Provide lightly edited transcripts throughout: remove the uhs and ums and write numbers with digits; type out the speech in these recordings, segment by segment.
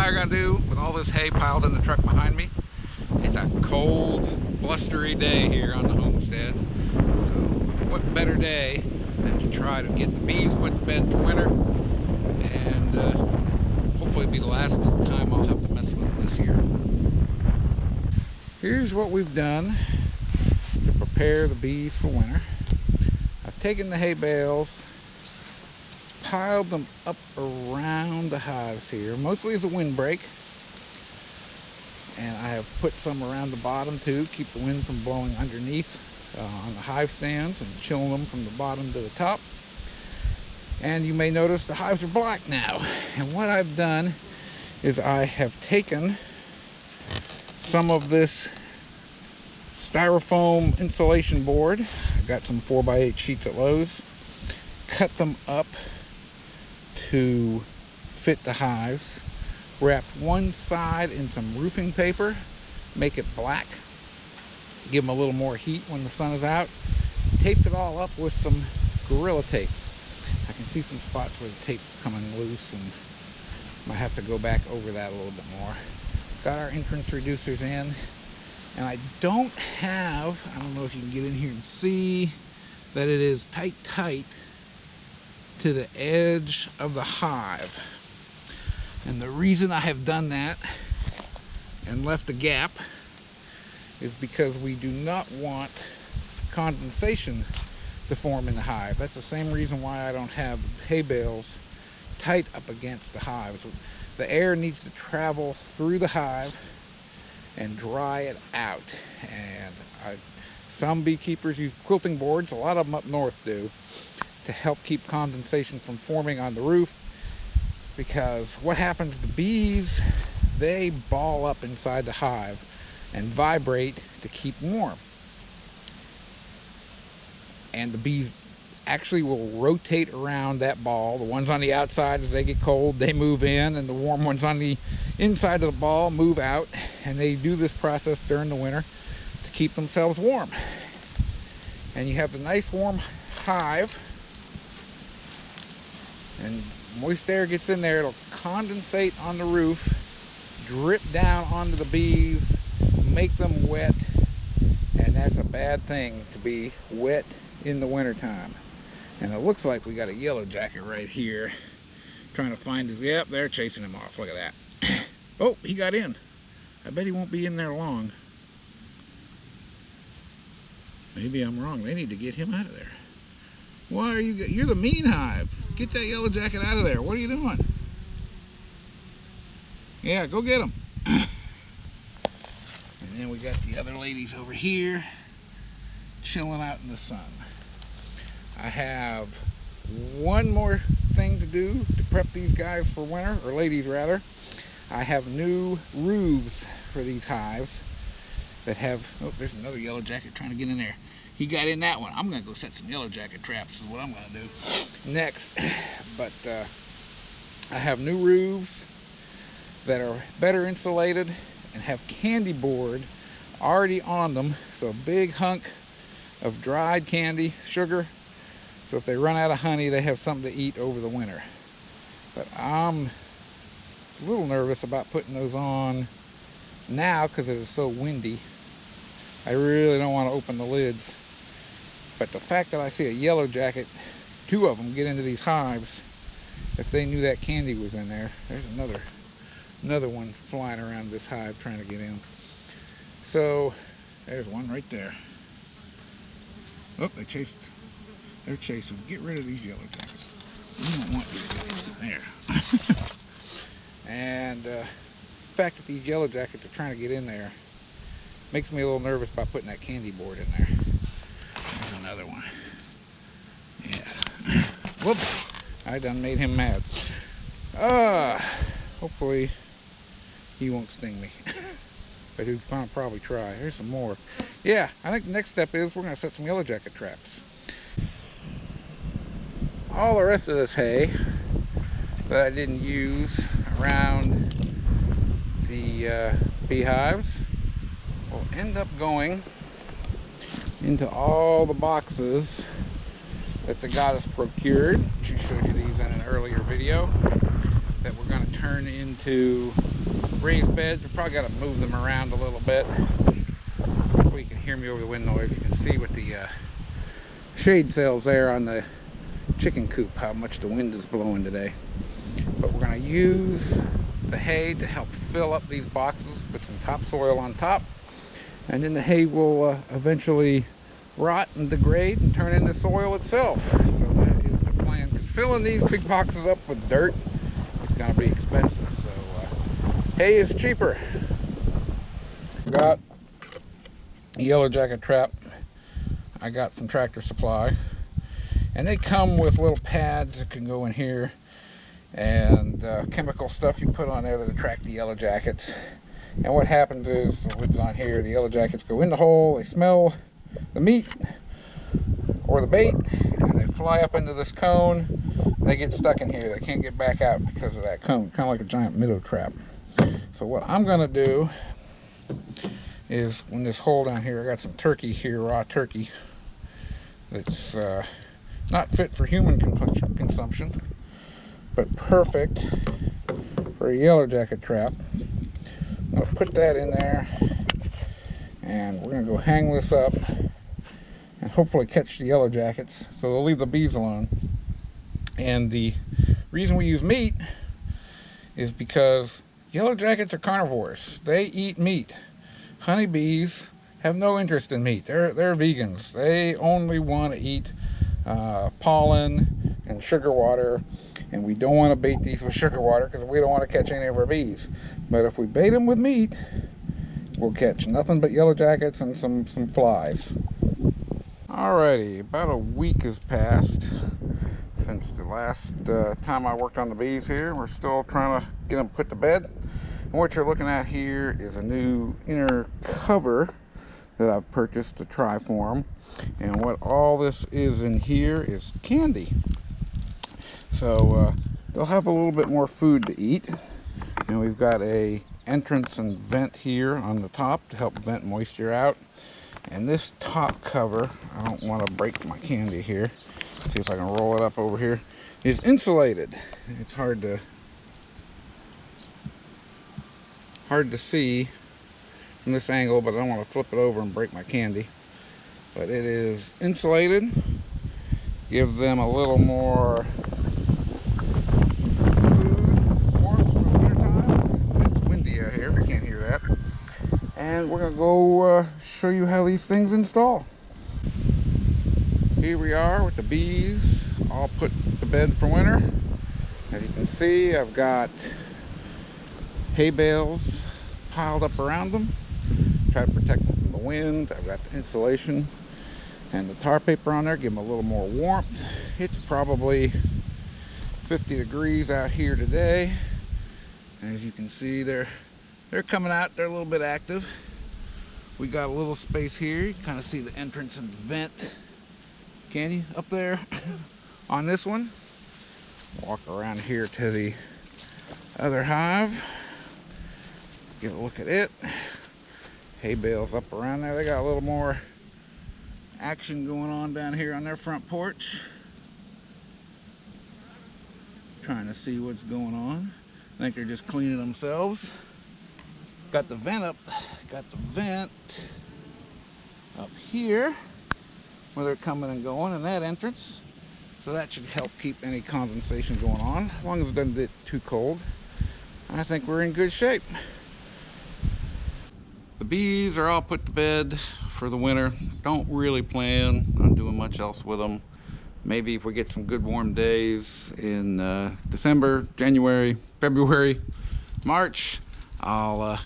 I gotta do with all this hay piled in the truck behind me? It's a cold, blustery day here on the homestead. So what better day than to try to get the bees put to bed for winter, and hopefully it'll be the last time I'll have to mess with them this year. Here's what we've done to prepare the bees for winter. I've taken the hay bales, piled them up around the hives here, mostly as a windbreak, and I have put some around the bottom too, keep the wind from blowing underneath on the hive stands and chilling them from the bottom to the top. And you may notice the hives are black now, and what I've done is I have taken some of this styrofoam insulation board. I got some 4x8 sheets at Lowe's, cut them up to fit the hives, wrapped one side in some roofing paper, make it black, give them a little more heat when the sun is out, taped it all up with some Gorilla Tape. I can see some spots where the tape's coming loose and might have to go back over that a little bit more. Got our entrance reducers in, and I don't know if you can get in here and see that it is tight to the edge of the hive. And the reason I have done that and left a gap is because we do not want condensation to form in the hive. That's the same reason why I don't have hay bales tight up against the hives. The air needs to travel through the hive and dry it out. And some beekeepers use quilting boards, a lot of them up north do, to help keep condensation from forming on the roof, because what happens, the bees, they ball up inside the hive and vibrate to keep warm. And the bees actually will rotate around that ball. The ones on the outside, as they get cold, they move in, and the warm ones on the inside of the ball move out, and they do this process during the winter to keep themselves warm. And you have the nice warm hive, and moist air gets in there, it'll condensate on the roof, drip down onto the bees, make them wet, and that's a bad thing, to be wet in the winter time. And it looks like we got a yellow jacket right here trying to find his, yep, they're chasing him off. Look at that. Oh, he got in. I bet he won't be in there long. Maybe I'm wrong. They need to get him out of there. Why are you're the mean hive. Get that yellow jacket out of there. What are you doing? Yeah, go get him. And then we got the other ladies over here chilling out in the sun. I have one more thing to do to prep these guys for winter, or ladies rather. I have new roofs for these hives that have, oh, there's another yellow jacket trying to get in there. He got in that one. I'm gonna go set some yellow jacket traps is what I'm gonna do next. But I have new roofs that are better insulated and have candy board already on them. So a big hunk of dried candy, sugar. So if they run out of honey, they have something to eat over the winter. But I'm a little nervous about putting those on now because it is so windy. I really don't want to open the lids. But the fact that I see a yellow jacket, two of them, get into these hives, if they knew that candy was in there, there's another one flying around this hive trying to get in. So there's one right there. Oh, they're chasing. Get rid of these yellow jackets. You don't want these guys. There. And the fact that these yellow jackets are trying to get in there makes me a little nervous about putting that candy board in there. There's another one. Yeah. Whoops. I done made him mad. Hopefully he won't sting me. But he's gonna probably try. Here's some more. Yeah, I think the next step is we're gonna set some yellow jacket traps. All the rest of this hay that I didn't use around the beehives will end up going into all the boxes that the goddess procured. She showed you these in an earlier video. that we're going to turn into raised beds. We probably got to move them around a little bit. Hopefully you can hear me over the wind noise. You can see with the shade sails there on the chicken coop how much the wind is blowing today. But we're going to use the hay to help fill up these boxes, put some topsoil on top, and then the hay will eventually rot and degrade and turn into soil itself. So that is the plan, because filling these big boxes up with dirt is going to be expensive. So hay is cheaper. Got a yellow jacket trap I got from Tractor Supply, and they come with little pads that can go in here, and chemical stuff you put on there to attract the yellow jackets. And what happens is, the lid's on here, the yellow jackets go in the hole, they smell the meat or the bait, and they fly up into this cone, and they get stuck in here. They can't get back out because of that cone, kind of like a giant minnow trap. So what I'm going to do is, in this hole down here, I got some turkey here, raw turkey, that's not fit for human consumption, but perfect for a yellow jacket trap. I'm going to put that in there, and we're going to go hang this up and hopefully catch the yellow jackets, so they'll leave the bees alone. And the reason we use meat is because yellow jackets are carnivores. They eat meat. Honeybees have no interest in meat. They're vegans. They only want to eat pollen and sugar water, and we don't want to bait these with sugar water because we don't want to catch any of our bees. But if we bait them with meat, we'll catch nothing but yellow jackets and some flies. Alrighty, about a week has passed since the last time I worked on the bees here. We're still trying to get them put to bed. And what you're looking at here is a new inner cover that I've purchased to try for them. And what all this is in here is candy. So they'll have a little bit more food to eat. And we've got a entrance and vent here on the top to help vent moisture out. And this top cover, I don't want to break my candy here. See if I can roll it up over here. Is insulated. It's hard to see from this angle, but I don't want to flip it over and break my candy. But it is insulated. Give them a little more food, warmth for the winter time. It's windy out here if you can't hear that. And we're gonna go show you how these things install. Here we are with the bees all put to bed for winter. As you can see, I've got hay bales piled up around them. Try to protect them from the wind. I've got the insulation and the tar paper on there, give them a little more warmth. It's probably 50 degrees out here today. And as you can see, they're coming out. They're a little bit active. We got a little space here. You can kind of see the entrance and vent. Can you? Up there on this one. Walk around here to the other hive. Get a look at it. Hay bales up around there. They got a little more action going on down here on their front porch. Trying to see what's going on. I think they're just cleaning themselves. Got the vent up here where they're coming and going, and that entrance. So that should help keep any condensation going on, as long as it doesn't get too cold. I think we're in good shape. The bees are all put to bed for the winter. Don't really plan on doing much else with them. Maybe if we get some good warm days in December, January, February, March, I'll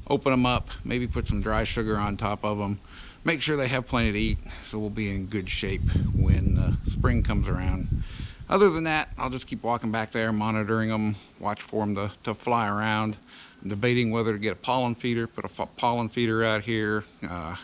open them up, maybe put some dry sugar on top of them, make sure they have plenty to eat, so we'll be in good shape when spring comes around. Other than that, I'll just keep walking back there, monitoring them, watch for them to fly around. I'm debating whether to get a pollen feeder, put a pollen feeder out here,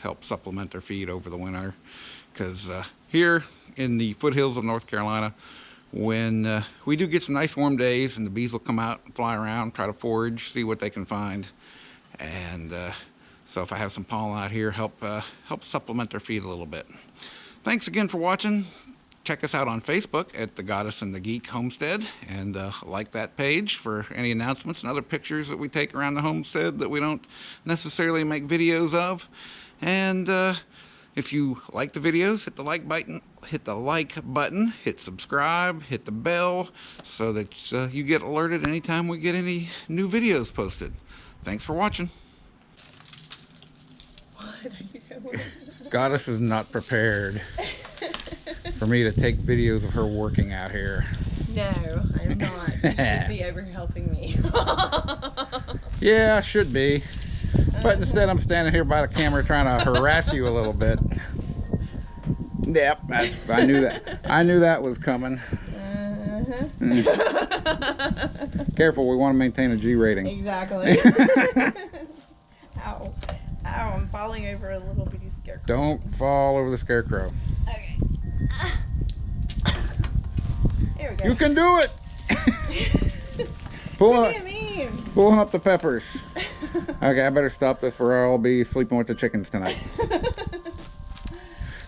help supplement their feed over the winter. Because here in the foothills of North Carolina, when we do get some nice warm days, and the bees will come out and fly around, try to forage, see what they can find. And so if I have some pollen out here, help supplement their feed a little bit. Thanks again for watching. check us out on Facebook at the Goddess and the Geek Homestead, and like that page for any announcements and other pictures that we take around the homestead that we don't necessarily make videos of. And if you like the videos, hit the like button, hit subscribe, hit the bell, so that you get alerted anytime we get any new videos posted. Thanks for watching. What are you doing? Goddess is not prepared for me to take videos of her working out here. No, I'm not. You should be over here helping me. Yeah, I should be. But instead I'm standing here by the camera trying to harass you a little bit. Yep, I knew that. I knew that was coming. Careful, we want to maintain a G rating. Exactly. Ow. Ow, I'm falling over a little bitty scarecrow. Don't fall over the scarecrow. Okay. There we go. You can do it! Pulling up the peppers. Okay, I better stop this or I'll be sleeping with the chickens tonight.